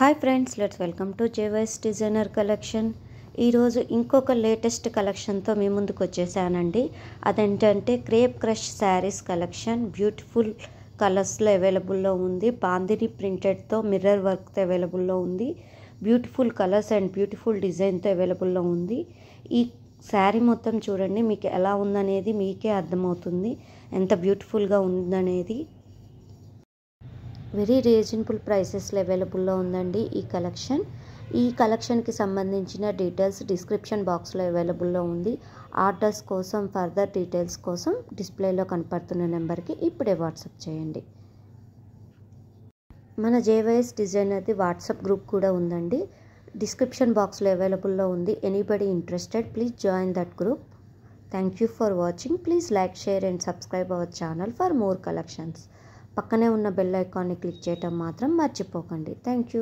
Hi friends, let's welcome to జేవైస్ designer collection. ఈరోజు ఇంకొక లేటెస్ట్ కలెక్షన్తో మీ ముందుకు వచ్చేసానండి. అదేంటంటే crepe crush saris collection. Beautiful కలర్స్లో అవైలబుల్లో ఉంది. బాందిని ప్రింటెడ్తో మిర్రర్ వర్క్తో అవైలబుల్లో ఉంది. బ్యూటిఫుల్ కలర్స్ అండ్ బ్యూటిఫుల్ డిజైన్తో అవైలబుల్లో ఉంది. ఈ శారీ మొత్తం చూడండి, మీకు ఎలా ఉందనేది మీకే అర్థమవుతుంది, ఎంత బ్యూటిఫుల్గా ఉందనేది. వెరీ రీజనబుల్ ప్రైసెస్లో అవైలబుల్లో ఉందండి ఈ కలెక్షన్. ఈ కలెక్షన్కి సంబంధించిన డీటెయిల్స్ డిస్క్రిప్షన్ బాక్స్లో అవైలబుల్లో ఉంది. ఆర్డర్స్ కోసం, ఫర్దర్ డీటెయిల్స్ కోసం డిస్ప్లేలో కనపడుతున్న నెంబర్కి ఇప్పుడే వాట్సాప్ చేయండి. మన జేవైఎస్ డిజైనర్ది వాట్సాప్ గ్రూప్ కూడా ఉందండి, డిస్క్రిప్షన్ బాక్స్లో అవైలబుల్లో ఉంది. Anybody interested, please join that group. Thank you for watching. Please like, share and subscribe our channel for more collections. పక్కనే ఉన్న బెల్ ఐకాన్ని క్లిక్ చేయటం మాత్రం మర్చిపోకండి. Thank you.